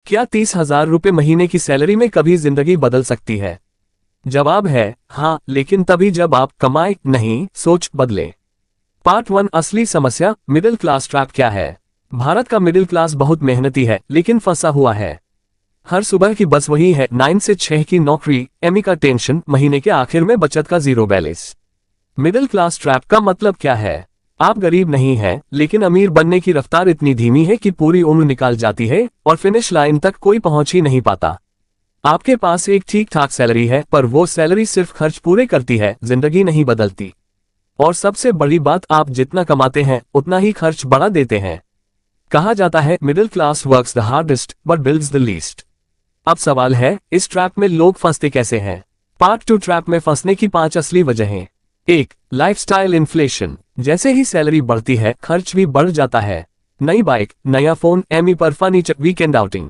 क्या 30,000 रुपये महीने की सैलरी में कभी जिंदगी बदल सकती है? जवाब है हाँ, लेकिन तभी जब आप कमाए, नहीं सोच बदले। पार्ट 1 असली समस्या, मिडिल क्लास ट्रैप क्या है? भारत का मिडिल क्लास बहुत मेहनती है लेकिन फंसा हुआ है। हर सुबह की बस वही है, 9 से 6 की नौकरी, एमई का टेंशन, महीने के आखिर में बचत का zero balance. Middle class trap का मतलब क्या है? आप गरीब नहीं हैं, लेकिन अमीर बनने की रफ्तार इतनी धीमी है कि पूरी उम्र निकाल जाती है और फिनिश लाइन तक कोई पहुंच ही नहीं पाता। आपके पास एक ठीक ठाक सैलरी है, पर वो सैलरी सिर्फ खर्च पूरे करती है, जिंदगी नहीं बदलती। और सबसे बड़ी बात, आप जितना कमाते हैं उतना ही खर्च बढ़ा देते हैं। कहा जाता है middle class works the hardest but builds the least. अब सवाल है, इस ट्रैप में लोग फंसते कैसे हैं? पार्ट 2 ट्रैप में फंसने की 5 असली वजहें। 1. Lifestyle inflation. जैसे ही सैलरी बढ़ती है खर्च भी बढ़ जाता है। नई बाइक, नया फोन, एमई पर furniture, weekend outing.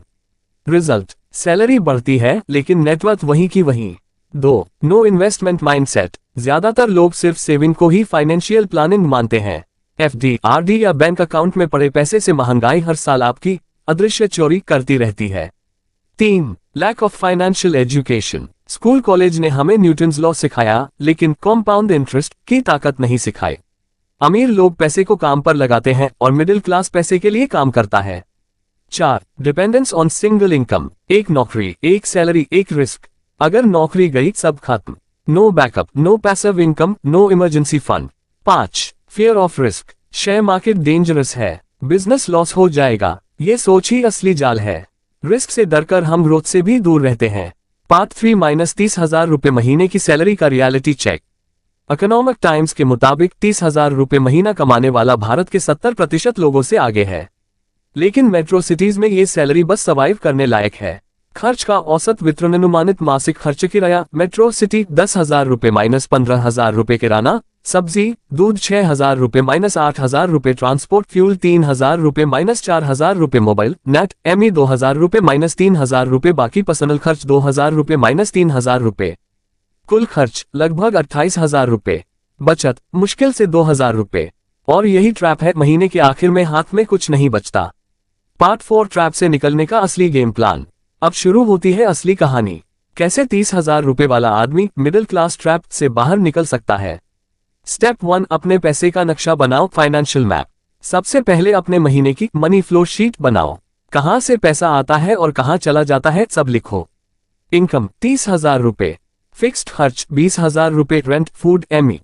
Result, salary बढ़ती है लेकिन नेटवर्थ वहीं की वहीं। 2. No investment mindset. ज्यादातर लोग सिर्फ सेविंग को ही फाइनेंशियल प्लानिंग मानते हैं। एफडी, आरडी या बैंक अकाउंट में पड़े पैसे से महंगाई हर साल आपकी अदृश्य चोरी करती रहती है। 3. Lack of financial education. School college ने हमें न्यूटन्स लॉ सिखाया, लेकिन कॉम्पाउंड इंटरेस्ट की ताकत नहीं सिखाई। अमीर लोग पैसे को काम पर लगाते हैं और मिडिल क्लास पैसे के लिए काम करता है। 4. Dependence on single income. एक नौकरी, एक सैलरी, एक रिस्क। अगर नौकरी गई सब खत्म। No backup, no passive income, no emergency fund. 5. Fear of risk. Share market dangerous है, बिजनेस लॉस हो जाएगा, ये सोच ही असली जाल है। रिस्क से डरकर हम ग्रोथ से भी दूर रहते हैं। पार्ट 3 -30,000 रुपये महीने की सैलरी का रियलिटी चेक। इकोनॉमिक टाइम्स के मुताबिक 30,000 रुपये महीना कमाने वाला भारत के 70% लोगों से आगे है। लेकिन मेट्रो सिटीज में ये सैलरी बस सर्वाइव करने लायक है। खर्च का औसत वितरण, अनुमानित मासिक खर्च, किराया मेट्रो सिटी 10,000 रुपये -15,000 रुपये, किराना, सब्जी, दूध 6,000 रुपये -8,000 रुपये, ट्रांसपोर्ट फ्यूल 3,000 रुपये -4,000 रुपये, मोबाइल नेट एमई 2,000 रुपये -3,000 रुपये, बाकी पर्सनल खर्च 2,000 रुपये -3,000 रुपये। कुल खर्च लगभग 28,000 रुपये। बचत मुश्किल से 2,000 रुपये। और यही ट्रैप है, महीने के आखिर में हाथ में कुछ नहीं बचता। पार्ट 4 ट्रैप से निकलने का असली गेम प्लान। अब शुरू होती है असली कहानी। कैसे 30,000 रुपये वाला आदमी मिडिल क्लास ट्रैप से बाहर निकल सकता है। स्टेप 1, अपने पैसे का नक्शा बनाओ, फाइनेंशियल मैप। सबसे पहले अपने महीने की मनी फ्लो शीट बनाओ। कहां से पैसा आता है और कहां चला जाता है सब लिखो। इनकम 30,000 रुपये, फिक्स्ड खर्च 20,000 रुपये, रेंट, फूड, एमई।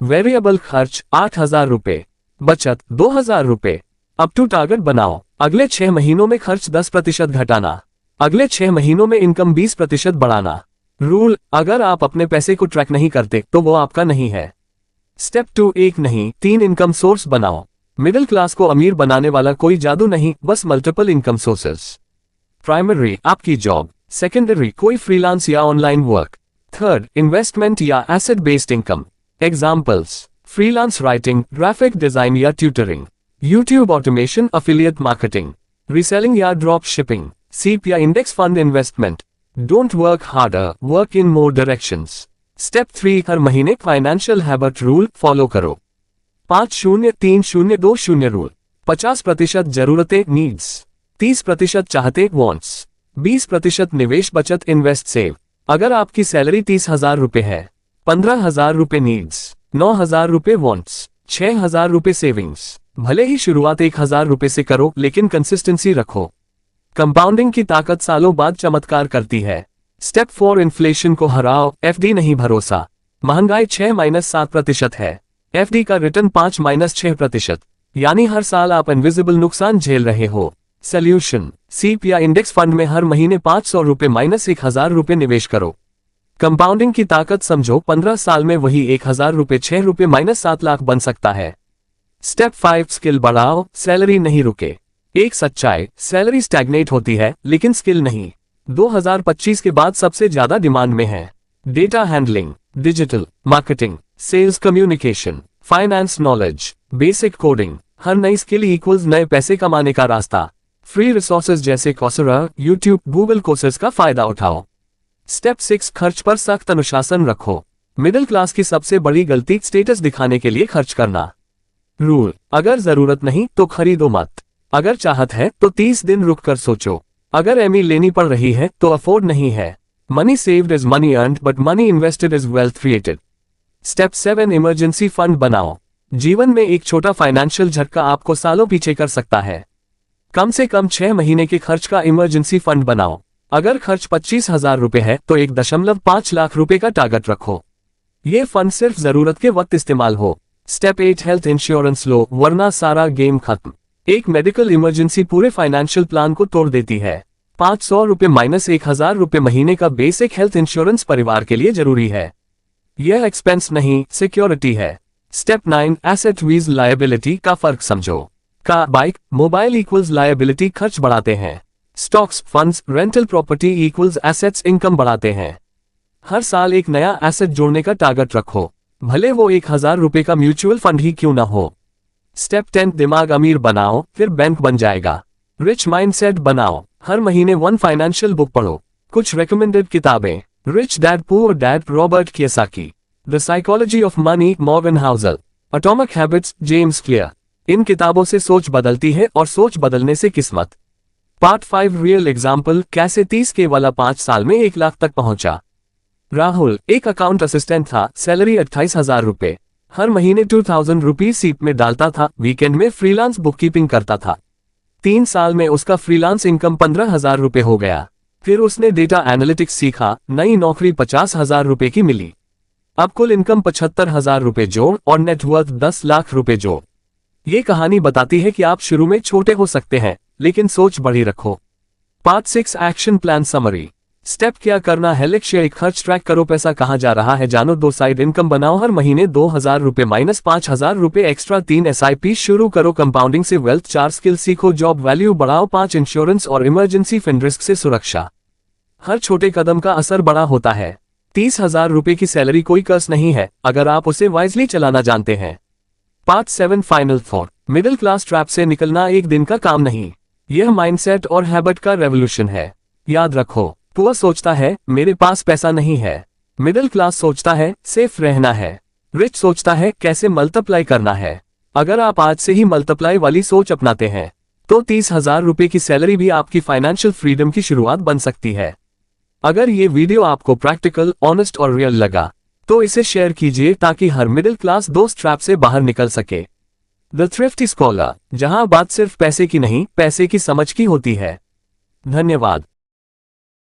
वेरिएबल खर्च 8,000 रुपये, बचत 2,000 रुपये। अप टू टारगेट बनाओ। अगले 6 महीनों में खर्च 10% घटाना, अगले 6 महीनों में इनकम 20% बढ़ाना। रूल, अगर आप अपने पैसे को ट्रैक नहीं करते तो वो आपका नहीं है। स्टेप 2, 1 नहीं 3 इनकम सोर्स बनाओ। मिडिल क्लास को अमीर बनाने वाला कोई जादू नहीं, बस मल्टीपल इनकम सोर्सेस। प्राइमरी, आपकी जॉब। सेकेंडरी, कोई फ्रीलांस या ऑनलाइन वर्क। थर्ड, इन्वेस्टमेंट या asset based income. Examples, freelance writing, graphic design या tutoring, YouTube automation, affiliate marketing, reselling या ड्रॉप शिपिंग, सीप या index fund investment. Don't work harder, work in more directions. Step 3, हर महीने financial habit rule follow करो। 5-0-3-0-2-0 rule. 50% जरूरतें needs, 30% चाहते wants, 20% निवेश, बचत, इन्वेस्ट, सेव। अगर आपकी सैलरी 30,000 रुपये है, 15,000 रुपये नीड्स, 9,000 रुपये वांट्स, 6,000 रुपये सेविंग्स। भले ही शुरुआत 1,000 रुपये से करो, लेकिन कंसिस्टेंसी रखो। कंपाउंडिंग की ताकत सालों बाद चमत्कार करती है। स्टेप 4, इन्फ्लेशन को हराओ, एफडी नहीं भरोसा। महंगाई 6-7% है, एफडी का रिटर्न 5-6%, यानी हर साल आप इनविजिबल नुकसान झेल रहे हो। सोल्यूशन, सीप या इंडेक्स फंड में हर महीने 500 रुपये -1,000 रुपये निवेश करो। कंपाउंडिंग की ताकत समझो, 15 साल में वही 1,000 रुपये 6 रुपये -7 लाख बन सकता है। स्टेप 5, स्किल बढ़ाओ, सैलरी नहीं रुके। एक सच्चाई, सैलरी स्टैग्नेट होती है लेकिन स्किल नहीं। 2025 के बाद सबसे ज्यादा डिमांड में है data handling, digital marketing, sales communication, finance knowledge, basic coding. हर नई स्किल इक्वल्स नए पैसे कमाने का रास्ता। फ्री रिसोर्सेज जैसे कोर्सेरा, यूट्यूब, गूगल कोर्सेज का फायदा उठाओ। स्टेप 6, खर्च पर सख्त अनुशासन रखो। मिडिल क्लास की सबसे बड़ी गलती स्टेटस दिखाने के लिए खर्च करना। रूल, अगर जरूरत नहीं तो खरीदो मत, अगर चाहत है तो 30 दिन रुक कर सोचो। अगर एमई लेनी पड़ रही है तो अफोर्ड नहीं है। Money saved is money earned but money invested is wealth created. Step 7 emergency fund बनाओ। जीवन में एक छोटा फाइनेंशियल झटका आपको सालों पीछे कर सकता है। कम से कम 6 महीने के खर्च का इमरजेंसी फंड बनाओ। अगर खर्च 25,000 रुपए है तो 1.5 लाख रुपए का टारगेट रखो। ये फंड सिर्फ जरूरत के वक्त इस्तेमाल हो। स्टेप 8 हेल्थ इंश्योरेंस लो, वरना सारा गेम खत्म। एक मेडिकल इमरजेंसी पूरे फाइनेंशियल प्लान को तोड़ देती है। 500 रुपए माइनस 1,000 रुपए महीने का बेसिक हेल्थ इंश्योरेंस परिवार के लिए जरूरी है। यह एक्सपेंस नहीं, सिक्योरिटी है। स्टेप 9 एसेट वीज लायबिलिटी का फर्क समझो। Car, bike, mobile equals liability खर्च बढ़ाते हैं। Stocks, funds, rental property equals assets income बढ़ाते हैं। हर साल एक नया एसेट जोड़ने का टारगेट रखो, भले वो 1,000 रुपए का म्यूचुअल फंड ही क्यों ना हो। स्टेप 10 दिमाग अमीर बनाओ, फिर बैंक बन जाएगा। रिच माइंडसेट बनाओ, हर महीने 1 फाइनेंशियल बुक पढ़ो। कुछ रिकमेंडेड किताबें: Rich Dad Poor Dad Robert Kiyosaki, The Psychology of Money Morgan Housel, Atomic Habits James Clear. इन किताबों से सोच बदलती है और सोच बदलने से किस्मत। पार्ट 5 रियल एग्जाम्पल, कैसे 30 के वाला 5 साल में 1 लाख तक पहुंचा। राहुल एक अकाउंट असिस्टेंट था, सैलरी 28,000 रुपए। हर महीने 2,000 रुपीज सीट में डालता था, वीकेंड में फ्रीलांस बुककीपिंग करता था। 3 साल में उसका फ्रीलांस इनकम 15,000 रुपए हो गया। फिर उसने डेटा एनालिटिक्स सीखा, नई नौकरी 50,000 रुपए की मिली। अब कुल इनकम 75,000 रुपए जोड़ और नेटवर्थ 10 लाख रुपए जोड़। ये कहानी बताती है कि आप शुरू में छोटे हो सकते हैं, लेकिन सोच बड़ी रखो। Part 6 action plan summary. Step क्या करना है, लक्ष्य एक, खर्च ट्रैक करो, पैसा कहाँ जा रहा है जानो, 2 साइड इनकम बनाओ, हर महीने 2,000 रुपए माइनस 5,000 रुपए एक्स्ट्रा, 3 SIP शुरू करो, कंपाउंडिंग से वेल्थ, 4 स्किल सीखो, जॉब वैल्यू बढ़ाओ, 5 इंश्योरेंस और इमरजेंसी फंड, रिस्क से सुरक्षा। हर छोटे कदम का असर बड़ा होता है। 30,000 रुपए की सैलरी कोई कर्ज नहीं है, अगर आप उसे वाइजली चलाना जानते हैं। Part 7 final thought, middle class trap से निकलना एक दिन का काम नहीं, यह माइंडसेट और हैबिट का रेवोल्यूशन है। याद रखो, पुअर सोचता है मेरे पास पैसा नहीं है, मिडिल क्लास सोचता है सेफ रहना है, रिच सोचता है कैसे मल्टीप्लाई करना है। अगर आप आज से ही मल्टीप्लाई वाली सोच अपनाते हैं तो 30,000 रुपए की सैलरी भी आपकी फाइनेंशियल फ्रीडम की शुरुआत बन सकती है। अगर ये वीडियो आपको प्रैक्टिकल, ऑनेस्ट और रियल लगा तो इसे शेयर कीजिए ताकि हर मिडिल क्लास दोस्त ट्रैप से बाहर निकल सके। द थ्रिफ्टी स्कॉलर, जहां बात सिर्फ पैसे की नहीं, पैसे की समझ की होती है। धन्यवाद।